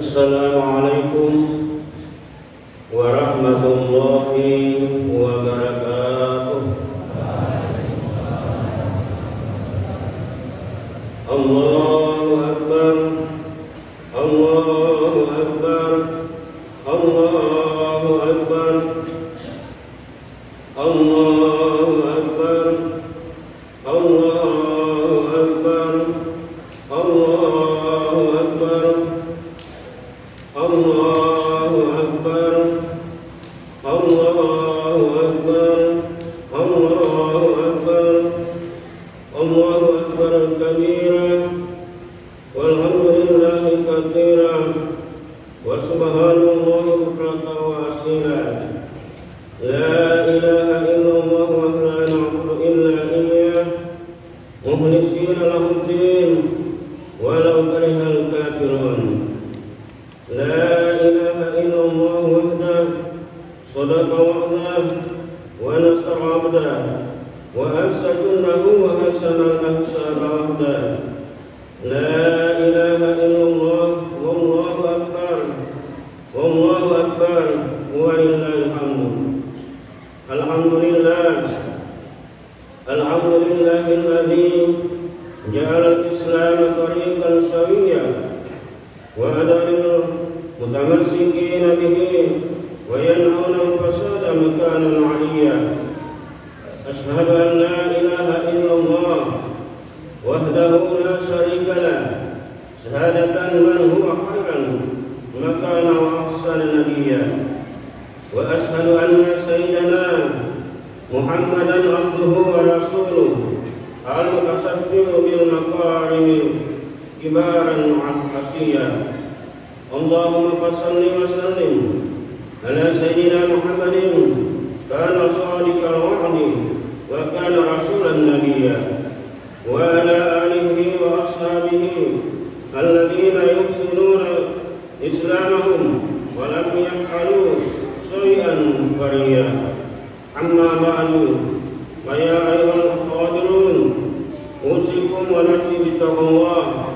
Assalamualaikum warahmatullahi wabarakatuh. Allahu Akbar, Allahu Akbar, Allahu Akbar, Allahu Akbar, Allahu Akbar, Allahu Akbar, Allahu Akbar, Allahu Akbar, Allahu Akbar, Allahu Akbar kabira, walhamdulillahi katsira, wa subhanallahi bukratan wa asila. La ilaha illallah wa la na'budu illa iyyah, mukhlishina lahu din, walau karihal kafirun. La ilaha illallah wahdah, sadaqa wa'dah, wa nasara 'abdah, wa ahsa jundahu wa hasana al-ahsaba wahdah. La ilaha illallah, wallahu akbar, wallahu akbar, walillahil hamd. Alhamdulillah, alhamdulillahilladzi ja'ala al-islam tariqan sawiyyan wa adalil mutamassikin bihi wa yanhauna al-fasada makanan 'aliyya. Ashhadu an la ilaha illallah wahdahu la syarika lah, syahadatan man huwa khairan makana wa ahsana nabiyya. Wa ashhadu anna sayyidana Muhammadan abduhu wa rasuluh al-mutasaffiru bil makarim kibaran mu'assiyah. Allahumma salli wa sallim ala sayyidina Muhammadin kana sadiqal wa'di wa kana rasulan nabiyya, wa ala alihi wa ashabihi alladhina yuhsinuna islamahum wa lam yaf'alu syai'an fariya. Amma ba'du, fa ya ayyuhal hadirun, usikum wa nafsi bittaqwallah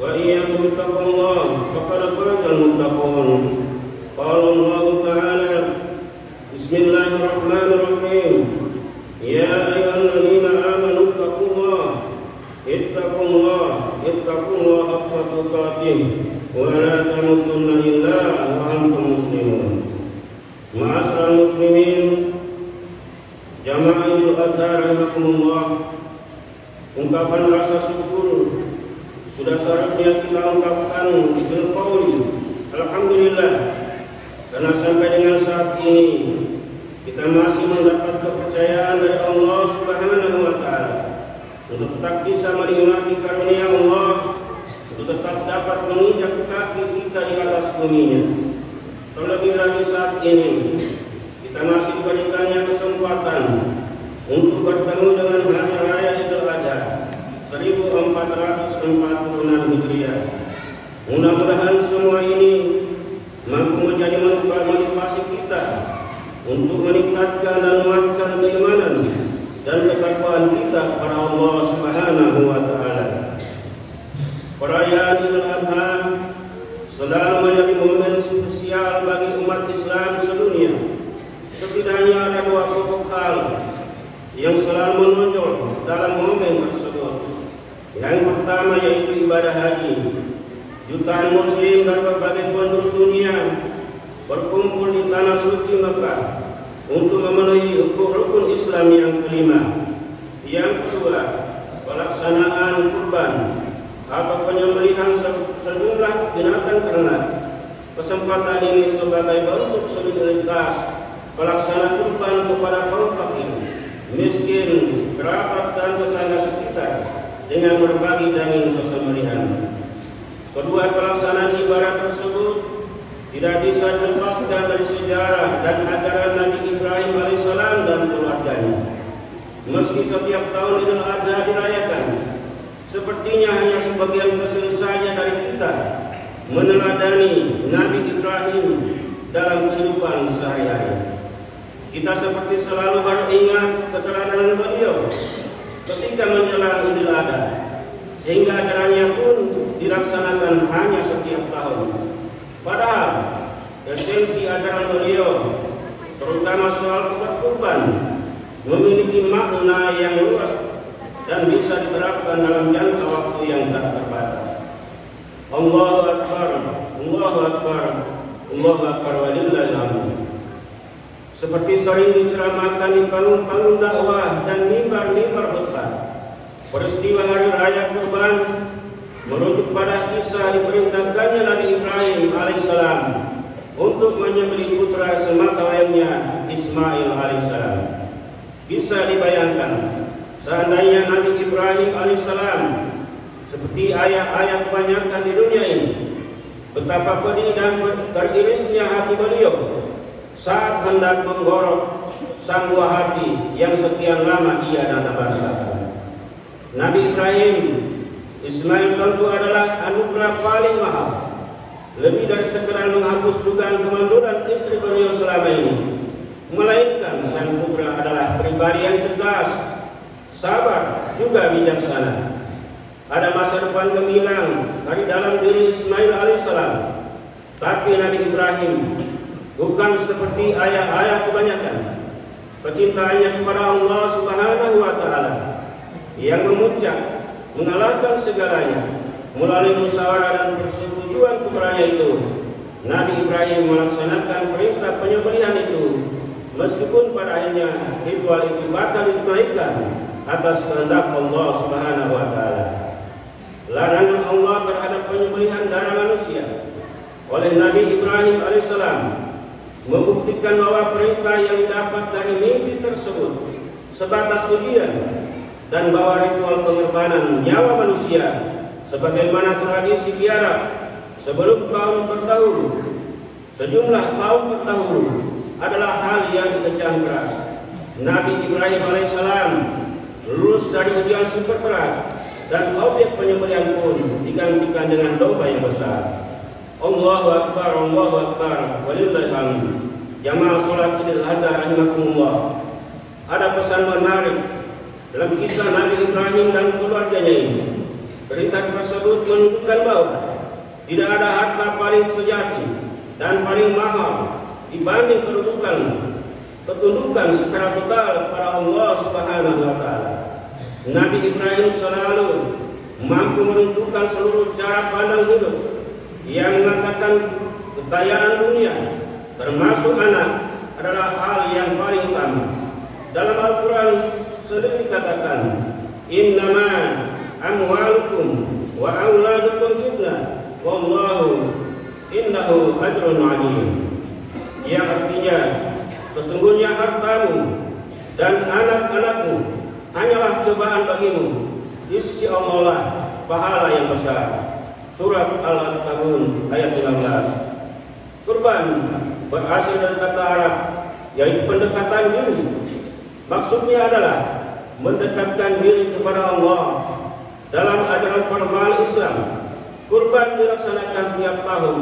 wa iyyakum bittaqwallah faqad fazal muttaqun. Qala Allah ta'ala, bismillahirrahmanirrahim, ya ayyuhalladzina amanu ittaqullaha haqqa tuqatih wa la tamutunna illa wa antum muslimun. Ma'asyiral muslimin, jamaah Idul Adha rahimakumullah, ungkapan rasa syukur sudah seharusnya kita ungkapkan bil qauli alhamdulillah, karena sampai dengan saat ini kita masih mendapat kepercayaan dari Allah Subhanahu wa taala untuk tetap bisa menikmati karunia Allah, untuk tetap dapat menginjak kaki kita di atas buminya. Terlebih lagi saat ini kita masih diberikannya kesempatan untuk bertemu dengan hari raya Idul Adha 1446 Hijriah. Mudah-mudahan semua ini mampu menjadi motivasi kita untuk meningkatkan dan menguatkan keimanan dan ketakwaan kita kepada Allah Subhanahu wa taala. Perayaan Idul Adha selalu menjadi momen spesial bagi umat Islam sedunia. Setidaknya ada dua pokok hal yang selalu menonjol dalam momen tersebut. Yang pertama yaitu ibadah haji. Jutaan muslim dari berbagai penjuru dunia berkumpul di tanah suci Mekah untuk memenuhi rukun Islam yang kelima. Yang kedua, pelaksanaan kurban atau penyembelihan sejumlah binatang ternak. Kesempatan ini sebagai bentuk solidaritas pelaksana kurban kepada kaum fakir, miskin, kerabat dan tetangga sekitar dengan berbagi daging sesembelihan. Kedua, pelaksanaan ibadah tersebut tidak bisa dilepaskan dari sejarah dan ajaran Nabi Ibrahim alaihissalam dan keluarganya. Meski setiap tahun Idul Adha dirayakan, sepertinya hanya sebagian kecil saja dari kita meneladani Nabi Ibrahim dalam kehidupan sehari-hari. Kita seperti selalu beringat keteladanan beliau ketika menjelang Idul Adha, sehingga ajarannya pun dilaksanakan hanya setiap tahun. Padahal esensi ajaran beliau, terutama soal kurban, memiliki makna yang luas dan bisa diterapkan dalam jangka waktu yang tak terbatas. Allahu Akbar, Allahu Akbar, Allahu Akbar walillahil hamd. Seperti sering diceramahkan di panggung-panggung dakwah dan mimbar-mimbar besar, peristiwa hari raya kurban merujuk pada kisah diperintahkannya Nabi Ibrahim alaihissalam untuk menyembelih putra sematawayangnya Ismail alaihissalam. Bisa dibayangkan seandainya Nabi Ibrahim alaihissalam seperti ayat-ayat kebanyakan di dunia ini, betapa pedih dan teririsnya hati beliau saat hendak menggorok sang buah hati yang sekian lama ia dana-bangsakan. Nabi Ibrahim, Ismail tentu adalah anugerah paling mahal, lebih dari sekedar menghapus dugaan kemanduran istri beliau selama ini, melainkan sang putra adalah pribadi yang cerdas, sabar, juga bijaksana. Ada masa depan gemilang dari dalam diri Ismail alaihissalam. Tapi Nabi Ibrahim bukan seperti ayah-ayah kebanyakan. Kecintaannya kepada Allah Subhanahu wa Ta'ala yang memuncak, mengalahkan segalanya. Melalui musyawarah dan persetujuan putranya itu, Nabi Ibrahim melaksanakan perintah penyembelihan itu, meskipun pada akhirnya ritual itu batal ditunaikan atas kehendak Allah Subhanahu wa Ta'ala. Larangan Allah terhadap penyembelihan darah manusia oleh Nabi Ibrahim alaihissalam membuktikan bahwa perintah yang didapat dari mimpi tersebut sebatas ujian, dan bahwa ritual pengorbanan nyawa manusia sebagaimana tradisi di Arab sebelum kaum terdahulu, sejumlah kaum terdahulu, adalah hal yang dikecam keras. Nabi Ibrahim alaihissalam lulus dari ujian super berat, dan objek penyembelihan pun digantikan dengan domba yang besar. Allahu Akbar, Allahu Akbar, walillahil hamd. Jamaah salat Idul Adha rahimakumullah. Ada pesan menarik dalam kisah Nabi Ibrahim dan keluarganya ini. Perintah tersebut menunjukkan bahwa tidak ada harta paling sejati dan paling mahal dibanding ketundukan secara total kepada Allah Subhanahu wa Ta'ala. Nabi Ibrahim selalu mampu menentukan seluruh cara pandang hidup yang mengatakan kekayaan dunia, termasuk anak, adalah hal yang paling utama. Dalam Al-Quran sendiri dikatakan, innama amwalukum wa auladukum fitnah, wallahu innahu ajrun alim. Yang artinya, sesungguhnya hartamu dan anak-anakmu hanyalah cobaan bagimu, di sisi Allah lah pahala yang besar. Surat Al-Ankabut ayat 19. Kurban berasal dari kata Arab, yaitu pendekatan diri. Maksudnya adalah mendekatkan diri kepada Allah. Dalam ajaran formal Islam, kurban dilaksanakan tiap tahun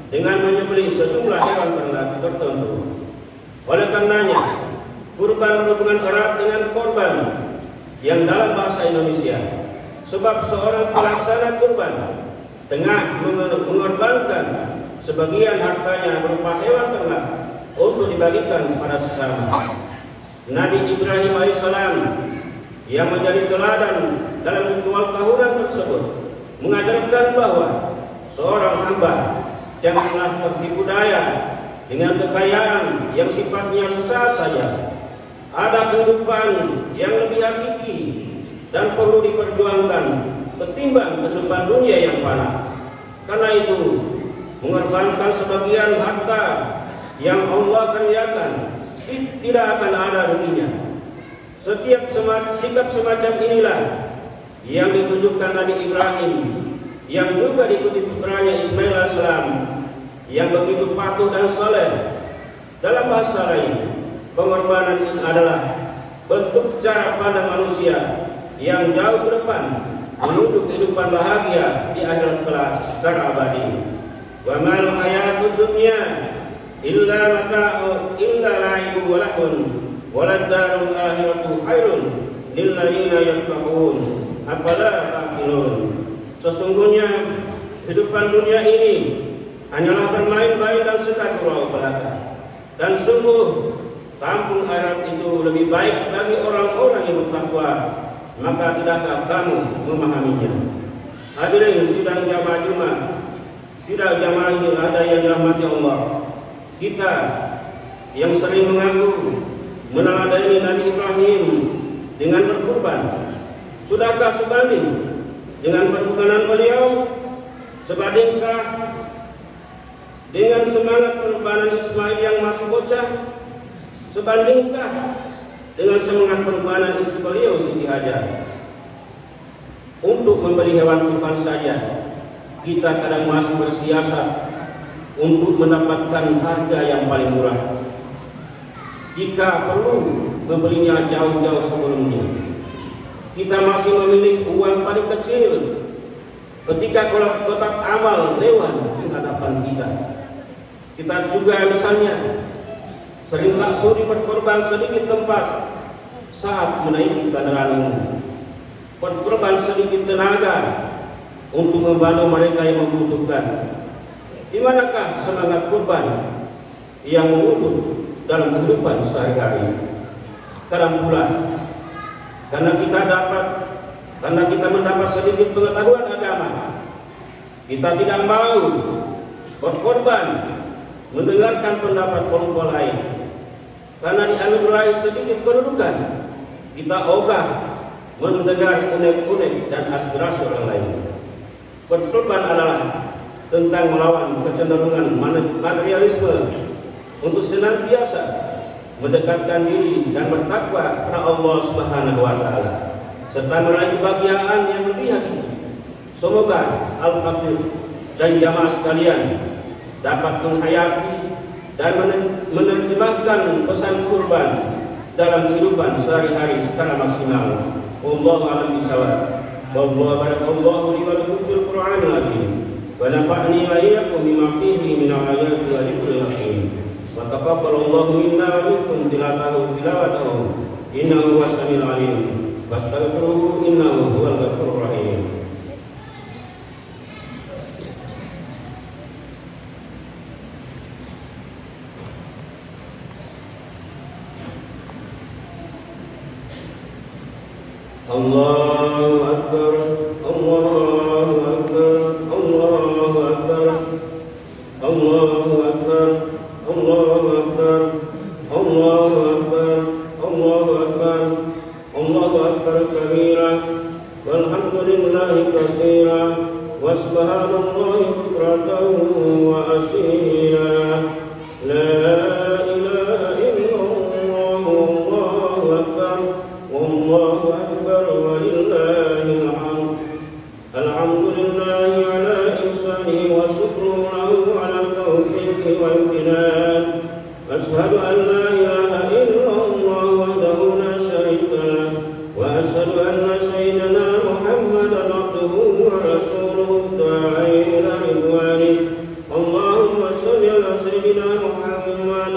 dengan menyembelih sejumlah hewan ternak tertentu. Oleh karenanya, kurban berhubungan erat dengan korban yang dalam bahasa Indonesia, sebab seorang pelaksana kurban tengah mengorbankan sebagian hartanya berupa hewan ternak untuk dibagikan kepada sesama. Nabi Ibrahim alaihissalam yang menjadi teladan dalam ritual tahunan tersebut mengajarkan bahwa seorang hamba janganlah tertipu daya dengan kekayaan yang sifatnya sesaat saja. Ada kehidupan yang lebih hakiki dan perlu diperjuangkan ketimbang kehidupan dunia yang fana. Karena itu, mengorbankan sebagian harta yang Allah karyakan tidak akan ada ruginya. Setiap sikap semacam inilah yang ditunjukkan Nabi Ibrahim, yang juga diikuti putranya Ismail alaihissalam, yang begitu patuh dan saleh. Dalam bahasa lain, pengorbanan ini adalah bentuk cara pandang manusia yang jauh ke depan menuju kehidupan bahagia di akhirat kelak secara abadi. Wa mal hayatud dunya illa mata'u illa la'ibu wa lahun walad darul akhiratu khairun lil ladzina yattaqun. Afala ta'qilun. Sesungguhnya kehidupan dunia ini hanyalah bermain-main dan sekadar belaka. Dan sungguh kampung akhirat itu lebih baik bagi orang-orang yang bertakwa. Maka tidakkah kamu memahaminya? Hadirin sidang jamaah Jumat, sidang jamaah ada yang dirahmati Allah. Kita yang sering mengaku meneladani Nabi Ibrahim dengan berkurban, sudahkah sebanding dengan perbukanan beliau? Sebandingkah dengan semangat pengorbanan Ismail yang masih bocah? Sebandingkah dengan semangat pengorbanan istri beliau Siti Hajar? Untuk membeli hewan kurban saja kita kadang masih bersiasat untuk mendapatkan harga yang paling murah. Jika perlu membelinya jauh-jauh sebelumnya. Kita masih memiliki uang paling kecil ketika kotak amal lewat di hadapan kita. Kita juga misalnya sering tak suri berkorban sedikit tempat saat menaiki kendaraan umum, berkorban sedikit tenaga untuk membantu mereka yang membutuhkan. Di manakah semangat kurban yang mengutuk dalam kehidupan sehari-hari? Kadang pula karena kita mendapat sedikit pengetahuan agama, kita tidak mau berkorban mendengarkan pendapat kelompok lain. Karena dianugerahi sedikit kedudukan, kita ogah mendengar unek-unek dan aspirasi orang lain. Berkorban adalah tentang melawan kecenderungan materialisme untuk senantiasa mendekatkan diri dan bertakwa kepada Allah Subhanahu wa taala serta meraih kebahagiaan yang lebih hakiki. Semoga Al-Fatih dan jamaah sekalian dapat menghayati dan menerjemahkan pesan kurban dalam kehidupan sehari-hari secara maksimal. Wallahu a'lam bishawab. Wallahu barakallahu li wa lakum fil Qur'anil azim. Wa nafa'ni wa iyyakum bima fihi min al-ayati wa dhikril hakim. Wa taqabbalallahu minna wa minkum tilawatahu innahu huwas samiul alim. Wastaghfiruhu innahu huwal ghafurur rahim. Allahu Akbar, Allahu Akbar, Allahu Akbar, Allahu Akbar, Allahu Akbar, Allahu Akbar, Allahu Akbar, Allahu Akbar kabira, walhamdulillahi katsira, wa subhanallahi bukratan wa asila. La ilaha illallah, Allahu Akbar, Allahu Akbar walillahil hamd. Alhamdulillahi ala ihsanihi wa syukru lahu ala taufiqihi wa imtinan. Ashhadu an la ilaha illallah wahdahu la syarika lah wa ashhadu anna sayyidana Muhammadan abduhu wa rasuluhu da'i ila ridwanih. Allahumma shalli ala sayyidina Muhammad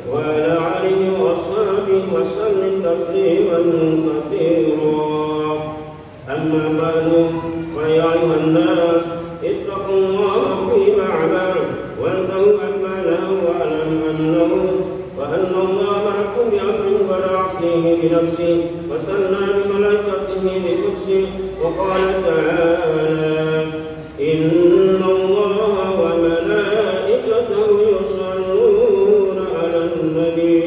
wa ala alihi wa ashabihi wa sallim tasliman katsira. Amma ba'du, fa ya ayuhan nas ittaqullaha fi ma'bar wantahu amma lahu wa alam annahu wa anna Allah ma'akum bi amrin wa ra'atihi bi nafsihi wa sanna bi malaikatihi bi qudsihi wa qala ta'ala inna Allah wa malaikatahu yusalluna 'alan nabi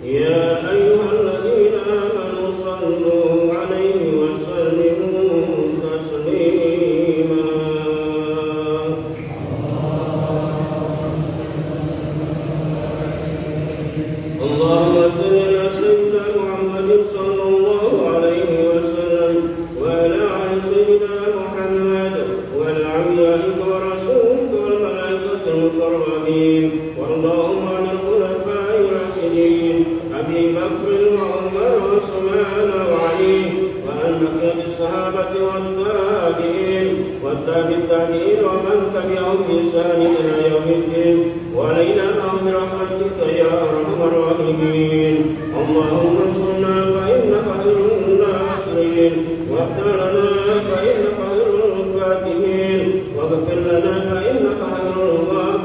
ya ayyuhalladzina amanu sallu 'alaihi wa sallimu taslima. Allahumma salli ala sayyidina Muhammadin sallallahu alaihi wasallam wa ala ali sayyidina Muhammad wa ala anbiya'ika wa rasulika wal malaikatil muqarrabin wa Allahumma 'anil khulafa'ir rasyidin Abi Bakr wa Umar wa Utsman wa Ali wa an baqiyati sahabati wat tabi'in wat tabi'in wa man tabi'ahum bi ihsan ila yaumiddin wa alaina bi rahmatika ya arhamar rahimin. Allahumma ansurna fa innaka khairun nasirin wa abtalana fa innaka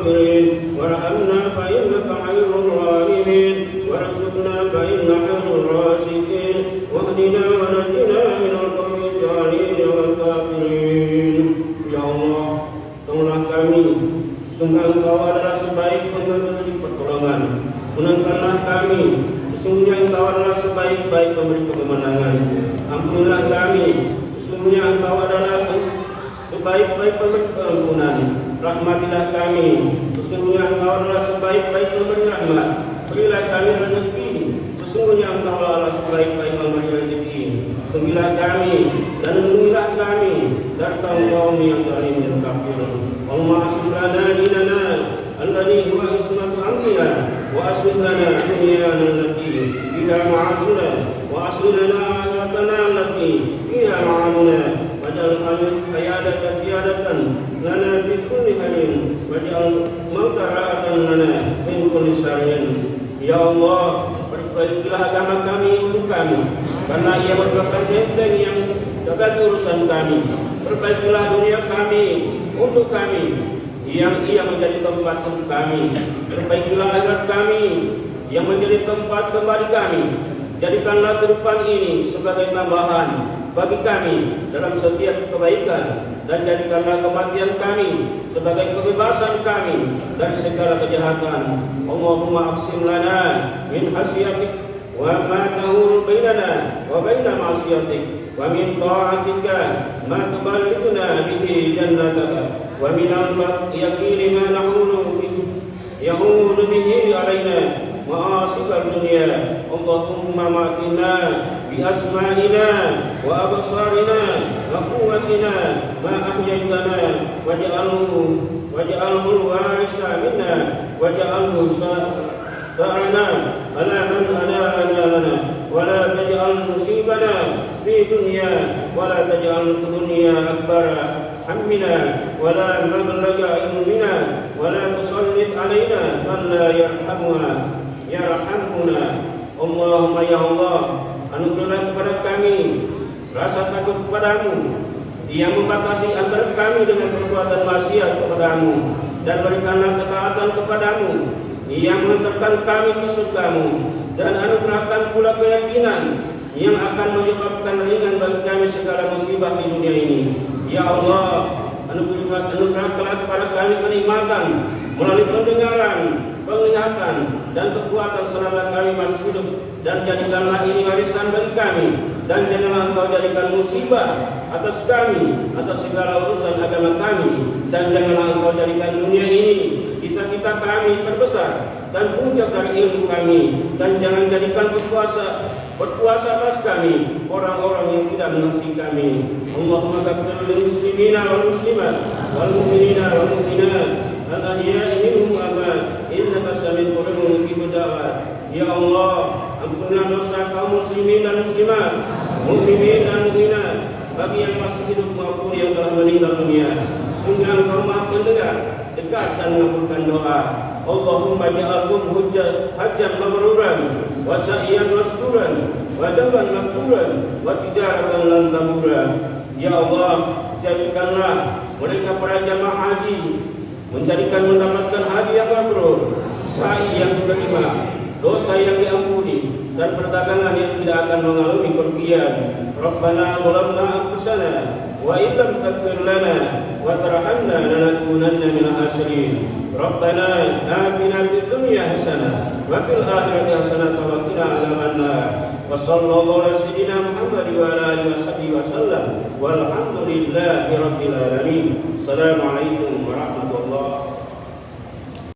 الغافرين وارحمنا فإنك خير الراحمين وارزقنا فإنك خير الرازقين واهدنا ونجنا من القوم الضالين والكافرين. Ya Allah, tolonglah kami, sungguh Engkau adalah sebaik pemberi pertolongan. Menangkanlah kami, sesungguhnya Engkau adalah sebaik-baik pemberi kemenangan. Ampunilah kami, sesungguhnya Engkau adalah sebaik-baik pemberi keampunan. Rahmatilah kami, sesungguhnya Engkau adalah sebaik-baik pemberi rahmat. Berilah kami rezeki, sesungguhnya Engkau adalah sebaik-baik pemberi rezeki. Tunggulah kami dan lindungilah kami dari kaum yang zalim dan kafir. Allahumma aslih lana dinana alladhi huwa ismatu amrina wa aslih lana dunyana allati fiha ma'ashuna wa aslih lana akhiratana allati fiha ma'amuna waj'al hayatana ziyadatan lana fi kulli khairin waj'al mauta rahatan lana min kulli syarrin. Ya Allah, perbaikilah agama kami untuk kami, karena ia merupakan benteng yang jaga urusan kami. Perbaikilah dunia kami untuk kami, yang ia menjadi tempat untuk kami. Perbaikilah akhirat kami, yang menjadi tempat kembali kami. Jadikanlah kehidupan ini sebagai tambahan bagi kami dalam setiap kebaikan, dan jadikanlah kematian kami sebagai kebebasan kami dari segala kejahatan. Allahumma aqsim lana min khasyatik wa ma tahulu bainana wa baina ma'siyatik wa min ta'atika ma tuballighuna bihi jannataka wa min al-yaqini ma nahulu bihi alaina ma'asibal dunya. Allahumma matina bi asma'ina wa absarina wa quwwatina ma ahyaytana waj'alhu warisa minna waj'alhu sa'ana ala man hadana lana wa la taj'al musibana fi dunya wa la taj'al dunya akbara hammina wa la mablagha ilmina wa la tusallit alaina man la yarhamuna. Allahumma ya Allah, anugerahlah kepada kami rasa takut kepadamu yang membatasi antara kami dengan perbuatan maksiat kepadamu, dan berikanlah ketaatan kepadamu yang mengantarkan kami ke surgamu, dan anugerahkan pula keyakinan yang akan menyebabkan ringan bagi kami segala musibah di dunia ini. Ya Allah, anugerahkanlah kepada kami kenikmatan melalui pendengaran, penglihatan, dan kekuatan selama kami masih hidup, dan jadikanlah ini warisan bagi kami, dan janganlah Engkau jadikan musibah atas kami, atas segala urusan agama kami, dan janganlah Engkau jadikan dunia ini cita-cita kami terbesar dan puncak dari ilmu kami, dan jangan jadikan berpuasa atas kami orang-orang yang tidak mengasihi kami. Allahumma ghfir lil muslimina wal muslimat wal mu'minina wal mu'minat al-ahya'i minhum wal amwat innaka sami'un qaribun mujibud da'wat. Ya Allah, ampunilah dosa kaum muslimin dan muslimat, mukminin dan mukminat, bagi yang masih hidup maupun yang telah meninggal dunia. Sungguh Engkau Maha Pendengar, dekat dan mengabulkan doa. Allahumma ja'alhum hajjan mabruran wa sa'yan maskuran wa daman makburan wa tijaratan lan taburan. Ya Allah, jadikanlah mereka para jamaah haji mendapatkan haji yang mabrur, sa'i yang diterima, dosa yang diampuni, dan perdagangan yang tidak akan mengalami kerugian. Rabbana zalamna anfusana wa illam taghfir lana wa tarhamna lanakunanna minal khasirin. Rabbana atina fid dunya hasanah wa fil akhirati hasanah wa qina adzabannar. Wa sallallahu ala sayyidina Muhammad wa ala alihi wasallam walhamdulillahi rabbil alamin. Assalamualaikum warahmatullahi wabarakatuh.